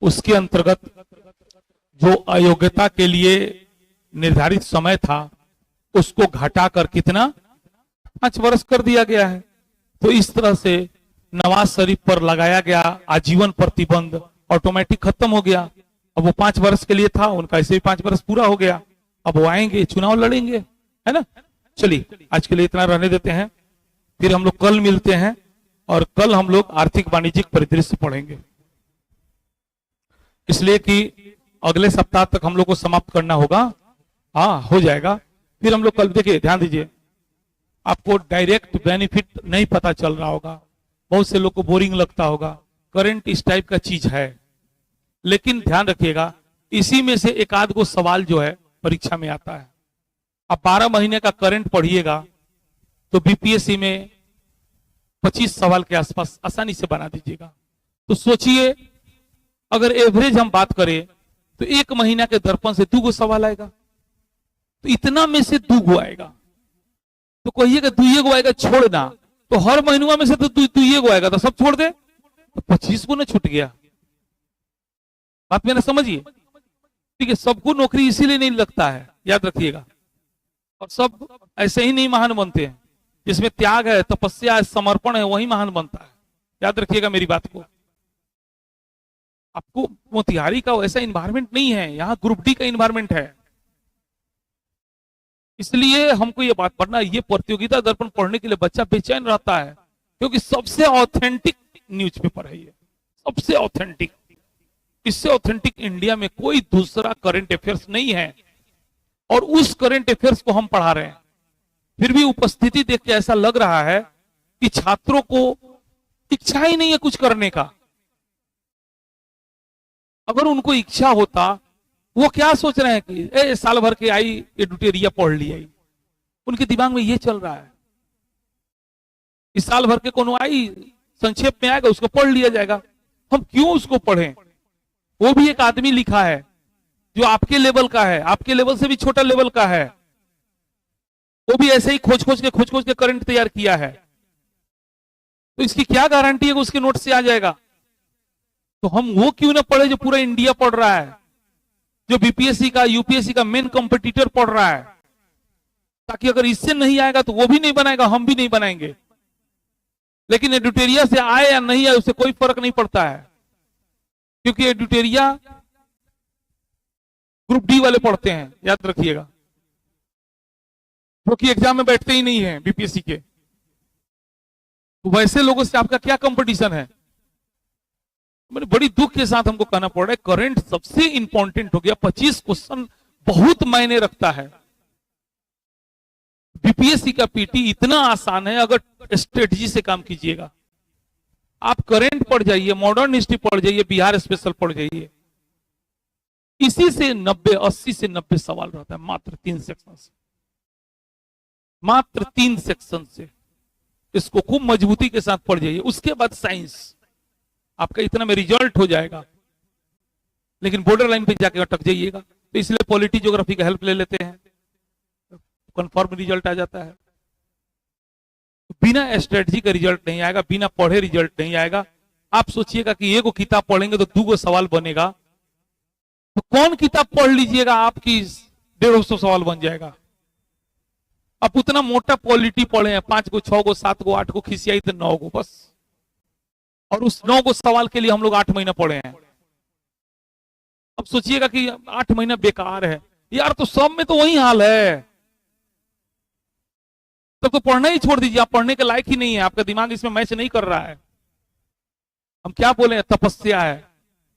उसके अंतर्गत जो अयोग्यता के लिए निर्धारित समय था उसको घटाकर कितना 5 वर्ष कर दिया गया है। तो इस तरह से नवाज शरीफ पर लगाया गया आजीवन प्रतिबंध ऑटोमेटिक खत्म हो गया। अब वो 5 वर्ष के लिए था, उनका ऐसे भी 5 वर्ष पूरा हो गया। अब वो आएंगे, चुनाव लड़ेंगे, है ना। चलिए आज के लिए इतना रहने देते हैं, फिर हम लोग कल मिलते हैं और कल हम लोग आर्थिक वाणिज्यिक परिदृश्य पढ़ेंगे, इसलिए कि अगले सप्ताह तक हम लोग को समाप्त करना होगा। हाँ, हो जाएगा। फिर हम लोग कल, देखिए ध्यान दीजिए, आपको डायरेक्ट बेनिफिट नहीं पता चल रहा होगा, बहुत से लोग को बोरिंग लगता होगा, करंट इस टाइप का चीज है, लेकिन ध्यान रखिएगा इसी में से एक आध गो सवाल जो है परीक्षा में आता है। आप 12 महीने का करंट पढ़िएगा तो बीपीएससी में 25 सवाल के आसपास आसानी से बना दीजिएगा। तो सोचिए अगर एवरेज हम बात करें तो 1 महीना के दर्पण से 2 गो सवाल आएगा, तो इतना में से 2 गो आएगा। तो कहिएगा 2 गो आएगा छोड़ना, तो हर महीनुआ में से तो 2 गो आएगा, तो सब छोड़ दे, तो 25 गो ना छूट गया। बात मैंने समझिए, ठीक है। सबको नौकरी इसीलिए नहीं लगता है, याद रखिएगा। और सब ऐसे ही नहीं महान बनते हैं, जिसमें त्याग है, तपस्या है, समर्पण है, वही महान बनता है। याद रखिएगा मेरी बात को। आपको मोतिहारी का वैसा इन्वायरमेंट नहीं है, यहाँ ग्रुप डी का इन्वायरमेंट है। इसलिए हमको ये बात पढ़ना, ये प्रतियोगिता दर्पण पढ़ने के लिए बच्चा बेचैन रहता है, क्योंकि सबसे ऑथेंटिक न्यूज़पेपर है ये, सबसे ऑथेंटिक। इससे ऑथेंटिक इंडिया में कोई दूसरा करंट अफेयर्स नहीं है, और उस करंट अफेयर्स को हम पढ़ा रहे हैं। फिर भी उपस्थिति देख के ऐसा लग रहा है कि छात्रों को इच्छा ही नहीं है कुछ करने का। अगर उनको इच्छा होता, वो क्या सोच रहे हैं कि साल भर के आई एडुटेरिया पढ़ लिया, उनके दिमाग में ये चल रहा है। इस साल भर के कोनो आई संक्षेप में आएगा, उसको पढ़ लिया जाएगा। हम क्यों उसको पढ़ें? वो भी एक आदमी लिखा है जो आपके लेवल का है, आपके लेवल से भी छोटा लेवल का है। वो भी ऐसे ही खोज खोज के करंट तैयार किया है। तो इसकी क्या गारंटी है कि उसके नोट से आ जाएगा? तो हम वो क्यों ना पढ़े जो पूरा इंडिया पढ़ रहा है, जो बीपीएससी का यूपीएससी का मेन कॉम्पिटिटर पढ़ रहा है, ताकि अगर इससे नहीं आएगा तो वो भी नहीं बनाएगा, हम भी नहीं बनाएंगे। लेकिन एडुटेरिया से आए या नहीं आए उससे कोई फर्क नहीं पड़ता है, क्योंकि एडुटेरिया ग्रुप डी वाले पढ़ते हैं, याद रखिएगा, क्योंकि एग्जाम में बैठते ही नहीं है बीपीएससी के। तो वैसे लोगों से आपका क्या कंपटीशन है? मैंने बड़ी दुख के साथ हमको कहना पड़ रहा है, करंट सबसे इंपॉर्टेंट हो गया। 25 क्वेश्चन बहुत मायने रखता है। बीपीएससी का पीटी इतना आसान है अगर स्ट्रेटजी से काम कीजिएगा। आप करंट पढ़ जाइए, मॉडर्न हिस्ट्री पढ़ जाइए, बिहार स्पेशल पढ़ जाइए, इसी से 80 से 90 सवाल रहता है, मात्र 3 सेक्शन से, मात्र 3 सेक्शन से। इसको खूब मजबूती के साथ पढ़ जाइए। उसके बाद साइंस, आपका इतना में रिजल्ट हो जाएगा, लेकिन बॉर्डर लाइन पे जाके अटक जाइएगा। तो इसलिए पॉलिटी ज्योग्राफी का हेल्प ले लेते हैं, कंफर्म रिजल्ट आ जाता है। बिना स्ट्रेटजी का रिजल्ट नहीं आएगा, बिना पढ़े रिजल्ट नहीं आएगा। आप सोचिएगा कि एक किताब पढ़ेंगे तो 2 सवाल बनेगा, तो कौन किताब पढ़ लीजिएगा आपकी 150 सवाल बन जाएगा। आप उतना मोटा पॉलिटी पढ़े हैं, 5 गो 6 गो 7 गो 8 गो खिसियाई तो 9 गो बस, और उस 9 गो सवाल के लिए हम लोग 8 महीना पढ़े हैं। अब सोचिएगा कि 8 महीना बेकार है यार, तो सब में तो वही हाल है। तब तो पढ़ना ही छोड़ दीजिए, आप पढ़ने के लायक ही नहीं है, आपका दिमाग इसमें मैच नहीं कर रहा है। हम क्या बोले, तपस्या है,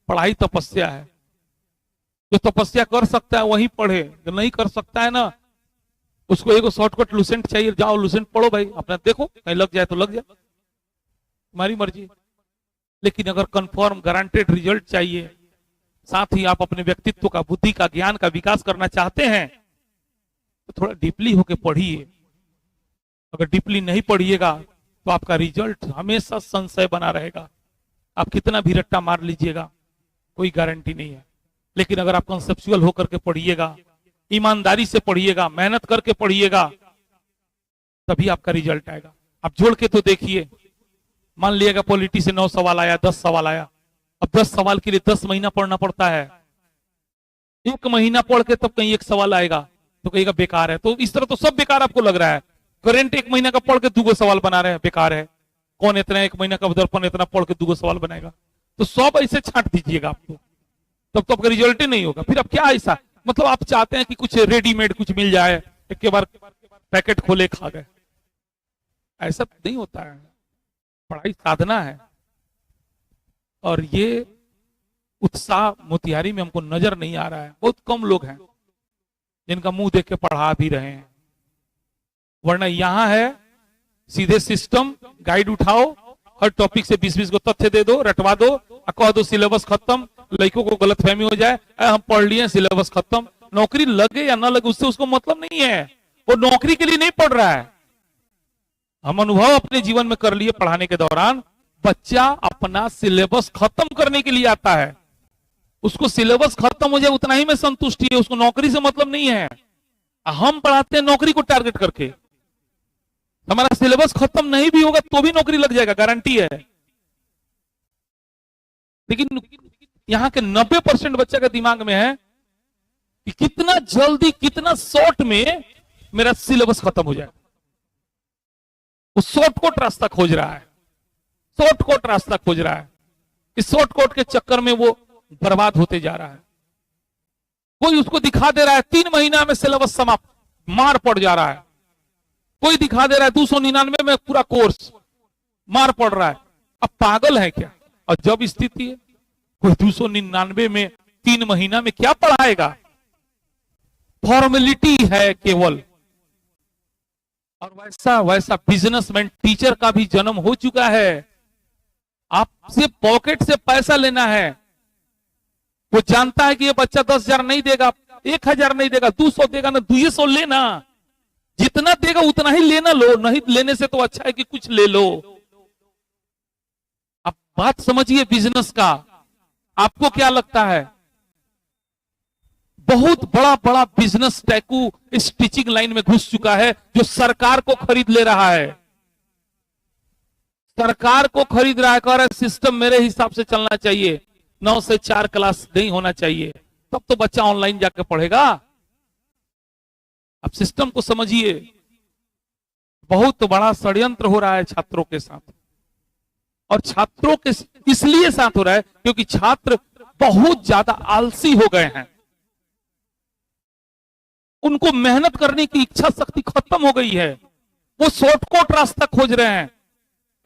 पढ़ाई तपस्या है। जो तपस्या कर सकता है वही पढ़े, जो नहीं कर सकता है ना, उसको एक शॉर्टकट लुसेंट चाहिए, जाओ लुसेंट पढ़ो भाई, अपना देखो कहीं लग जाए तो लग जाए, तुम्हारी मर्जी। लेकिन अगर कंफर्म गारंटेड रिजल्ट चाहिए, साथ ही आप अपने व्यक्तित्व का, बुद्धि का, ज्ञान का विकास करना चाहते हैं, तो थोड़ा डीपली होके पढ़िए। अगर डीपली नहीं पढ़िएगा तो आपका रिजल्ट हमेशा संशय बना रहेगा। आप कितना भी रट्टा मार लीजिएगा, कोई गारंटी नहीं है। लेकिन अगर आप कंसेप्चुअल होकर के पढ़िएगा, ईमानदारी से पढ़िएगा, मेहनत करके पढ़िएगा, तभी आपका रिजल्ट आएगा। आप जोड़ के तो देखिए, मान लिएगा पॉलिटी से 9 सवाल आया, 10 सवाल आया, अब 10 सवाल के लिए 10 महीना पढ़ना पड़ता है। 1 महीना पढ़ के तब कहीं एक सवाल आएगा तो कहेगा बेकार है। तो इस तरह तो सब बेकार आपको लग रहा है। करंट 1 महीना का पढ़ के 2 सवाल बना रहे हैं, बेकार है। कौन इतना 1 महीना का दर्पण इतना पढ़ के 2 सवाल बनाएगा? तो सब ऐसे छांट दीजिएगा आपको, तब तो आपका रिजल्ट ही नहीं होगा। फिर अब क्या ऐसा, मतलब आप चाहते हैं कि कुछ रेडीमेड कुछ मिल जाए, एक के बार पैकेट खोले खा गए, ऐसा नहीं होता है। पढ़ाई साधना है। और ये उत्साह मोतिहारी में हमको नजर नहीं आ रहा है। बहुत कम लोग हैं जिनका मुंह देख के पढ़ा भी रहे हैं, वरना यहां है सीधे सिस्टम, गाइड उठाओ, हर टॉपिक से 20-20 को तथ्य दे दो, रटवा दो, कह दो सिलेबस खत्म, लड़कों को गलतफहमी हो जाए, हम पढ़ लिए सिलेबस खत्म। नौकरी लगे या ना लगे उससे उसको मतलब नहीं है, वो नौकरी के लिए नहीं पढ़ रहा है। हम अनुभव अपने जीवन में कर लिए पढ़ाने के दौरान, बच्चा अपना सिलेबस खत्म करने के लिए आता है। उसको सिलेबस खत्म हो जाए उतना ही में संतुष्टि है, उसको नौकरी से मतलब नहीं है। हम पढ़ाते हैं नौकरी को टारगेट करके। हमारा सिलेबस खत्म नहीं भी होगा तो भी नौकरी लग जाएगा, गारंटी है। लेकिन यहां के 90% बच्चे के दिमाग में है कि कितना जल्दी, कितना शॉर्ट में मेरा सिलेबस खत्म हो जाए। वो शॉर्टकट रास्ता खोज रहा है, शॉर्टकट रास्ता खोज रहा है। इस शॉर्टकट के चक्कर में वो बर्बाद होते जा रहा है। कोई उसको दिखा दे रहा है 3 महीना में सिलेबस समाप्त, मार पड़ जा रहा है। कोई दिखा दे रहा है 299 में पूरा कोर्स, मार पड़ रहा है। अब पागल है क्या? और जब स्थिति है कोई 299 में 3 महीना में क्या पढ़ाएगा? फॉर्मेलिटी है केवल। और वैसा वैसा बिजनेसमैन टीचर का भी जन्म हो चुका है। आपसे पॉकेट से पैसा लेना है। वो जानता है कि ये बच्चा 10,000 नहीं देगा, 1,000 नहीं देगा, 200 देगा ना, 200 लेना, जितना देगा उतना ही लेना, लो, नहीं लेने से तो अच्छा है कि कुछ ले लो। अब बात समझिए बिजनेस का। आपको क्या लगता है? बहुत बड़ा बड़ा बिजनेस टैकू इस टीचिंग लाइन में घुस चुका है, जो सरकार को खरीद ले रहा है। सरकार को खरीद रहा है, कह रहा है सिस्टम मेरे हिसाब से चलना चाहिए, 9 से 4 क्लास नहीं होना चाहिए, तब तो बच्चा ऑनलाइन जाकर पढ़ेगा। अब सिस्टम को समझिए। बहुत बड़ा षड्यंत्र हो रहा है छात्रों के साथ। और छात्रों के इसलिए साथ हो रहा है क्योंकि छात्र बहुत ज्यादा आलसी हो गए हैं। उनको मेहनत करने की इच्छा शक्ति खत्म हो गई है। वो शॉर्टकट रास्ता खोज रहे हैं।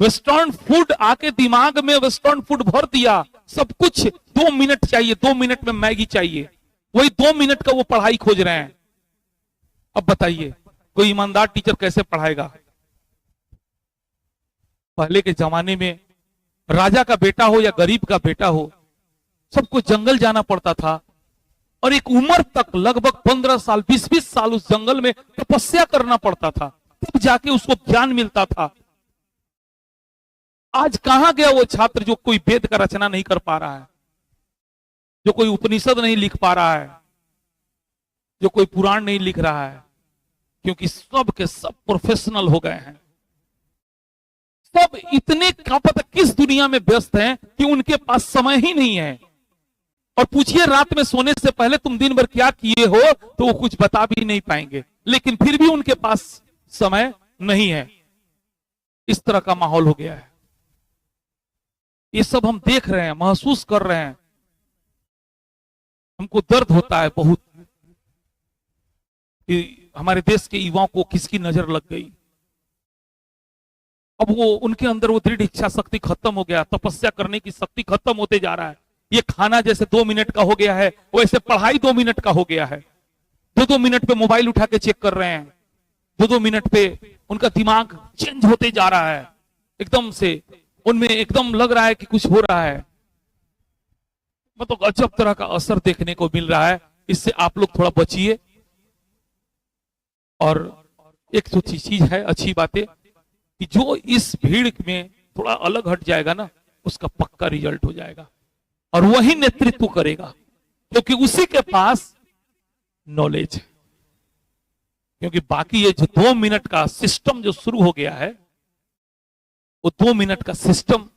वेस्टर्न फूड आके दिमाग में वेस्टर्न फूड भर दिया। सब कुछ 2 मिनट चाहिए, 2 मिनट में मैगी चाहिए, वही 2 मिनट का वो पढ़ाई खोज रहे हैं। अब बताइए कोई ईमानदार टीचर कैसे पढ़ाएगा? पहले के जमाने में राजा का बेटा हो या गरीब का बेटा हो, सबको जंगल जाना पड़ता था और एक उम्र तक लगभग 15 साल 20-20 साल उस जंगल में तपस्या करना पड़ता था, तब जाके उसको ज्ञान मिलता था। आज कहां गया वो छात्र जो कोई वेद का रचना नहीं कर पा रहा है, जो कोई उपनिषद नहीं लिख पा रहा है, जो कोई पुराण नहीं लिख रहा है? क्योंकि सब के सब प्रोफेशनल हो गए हैं। सब इतने किस दुनिया में व्यस्त हैं कि उनके पास समय ही नहीं है। और पूछिए रात में सोने से पहले तुम दिन भर क्या किए हो, तो वो कुछ बता भी नहीं पाएंगे। लेकिन फिर भी उनके पास समय नहीं है। इस तरह का माहौल हो गया है। ये सब हम देख रहे हैं, महसूस कर रहे हैं। हमको दर्द होता है बहुत कि हमारे देश के युवाओं को किसकी नजर लग गई। अब वो उनके अंदर वो दृढ़ इच्छा शक्ति खत्म हो गया, तपस्या करने की शक्ति खत्म होते जा रहा है। ये खाना जैसे 2 मिनट का हो गया है, वैसे पढ़ाई 2 मिनट का हो गया है। 2-2 मिनट पे मोबाइल उठा के चेक कर रहे हैं। 2-2 मिनट पे उनका दिमाग चेंज होते जा रहा है। एकदम से उनमें एकदम लग रहा है कि कुछ हो रहा है। मतलब अजब तरह का असर देखने को मिल रहा है। इससे आप लोग थोड़ा बचिए। और एक तो चीज है, अच्छी बात है कि जो इस भीड़ में थोड़ा अलग हट जाएगा ना, उसका पक्का रिजल्ट हो जाएगा और वही नेतृत्व करेगा, क्योंकि उसी के पास नॉलेज है। क्योंकि बाकी ये जो 2 मिनट का सिस्टम जो शुरू हो गया है, वो 2 मिनट का सिस्टम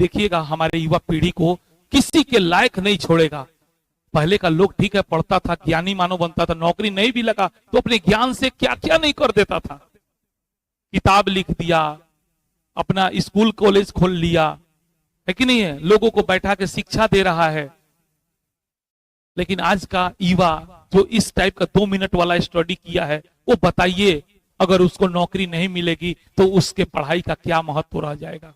देखिएगा हमारे युवा पीढ़ी को किसी के लायक नहीं छोड़ेगा। पहले का लोग ठीक है पढ़ता था, ज्ञानी मानव बनता था, नौकरी नहीं भी लगा तो अपने ज्ञान से क्या क्या नहीं कर देता था। किताब लिख दिया, अपना स्कूल कॉलेज खोल लिया, है कि नहीं है, लोगों को बैठा के शिक्षा दे रहा है। लेकिन आज का युवा जो इस टाइप का 2 मिनट वाला स्टडी किया है, वो बताइए अगर उसको नौकरी नहीं मिलेगी तो उसके पढ़ाई का क्या महत्व रह जाएगा?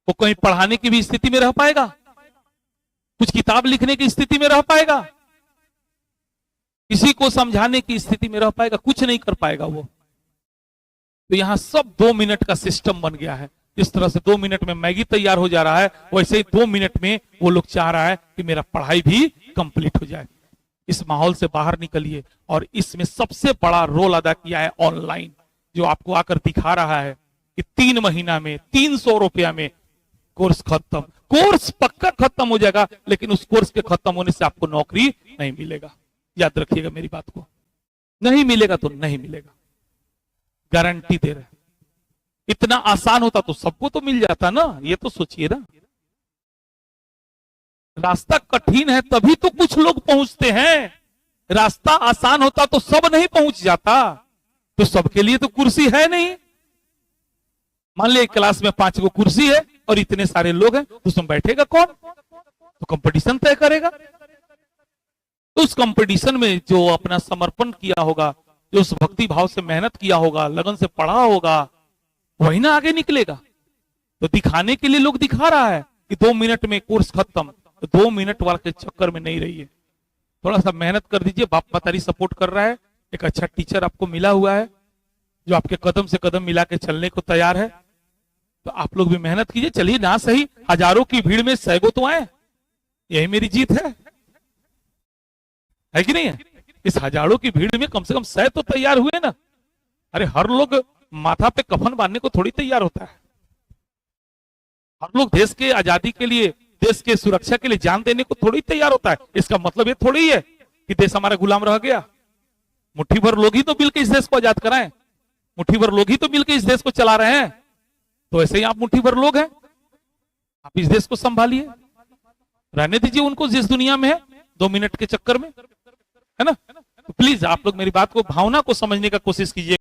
वो कहीं पढ़ाने की भी स्थिति में रह पाएगा? कुछ किताब लिखने की स्थिति में रह पाएगा? किसी को समझाने की स्थिति में रह पाएगा? कुछ नहीं कर पाएगा वो। तो यहां सब 2 मिनट का सिस्टम बन गया है। इस तरह से 2 मिनट में मैगी तैयार हो जा रहा है, वैसे ही 2 मिनट में वो लोग चाह रहा है कि मेरा पढ़ाई भी कंप्लीट हो जाए। इस माहौल से बाहर निकलिए। और इसमें सबसे बड़ा रोल अदा किया है ऑनलाइन, जो आपको आकर दिखा रहा है कि 3 महीना में 300 रुपया में कोर्स खत्म। कोर्स पक्का खत्म हो जाएगा, लेकिन उस कोर्स के खत्म होने से आपको नौकरी नहीं मिलेगा। याद रखिएगा मेरी बात को, नहीं मिलेगा तो नहीं मिलेगा, गारंटी दे रहे। इतना आसान होता तो सबको तो मिल जाता ना, ये तो सोचिए ना। रास्ता कठिन है तभी तो कुछ लोग पहुंचते हैं। रास्ता आसान होता तो सब नहीं पहुंच जाता। तो सबके लिए तो कुर्सी है नहीं। मान लिया क्लास में 5 गो कुर्सी है और इतने सारे लोग हैं, तो उसमें बैठेगा कौन? तो कंपटीशन तय करेगा। तो उस कंपटीशन में जो अपना समर्पण किया होगा, जो उस भक्ति भाव से मेहनत किया होगा, लगन से पढ़ा होगा, वही ना आगे निकलेगा। तो दिखाने के लिए लोग दिखा रहा है कि 2 मिनट में कोर्स खत्म। तो 2 मिनट वाले के चक्कर में नहीं रहिए, थोड़ा सा मेहनत कर दीजिए। बाप मतारी सपोर्ट कर रहा है, एक अच्छा टीचर आपको मिला हुआ है जो आपके कदम से कदम मिला के चलने को तैयार है। तो आप लोग भी मेहनत कीजिए। चलिए ना सही, हजारों की भीड़ में 100 गो तो आए, यही मेरी जीत है कि नहीं है? इस हजारों की भीड़ में कम से कम 100 तो तैयार हुए ना। अरे हर लोग माथा पे कफन बांधने को थोड़ी तैयार होता है। हर लोग देश के आजादी के लिए, देश के सुरक्षा के लिए जान देने को थोड़ी तैयार होता है। इसका मतलब ये थोड़ी है कि देश हमारा गुलाम रह गया। मुट्ठी भर लोग ही तो मिलकर इस देश को आजाद कराएं, मुट्ठी भर लोग ही तो मिलकर इस देश को चला रहे हैं। तो ऐसे ही आप मुट्ठी भर लोग हैं, आप इस देश को संभालिए, रहने दीजिए उनको जिस दुनिया में है 2 मिनट के चक्कर में, है ना। तो प्लीज आप लोग मेरी बात को, भावना को समझने का कोशिश कीजिए।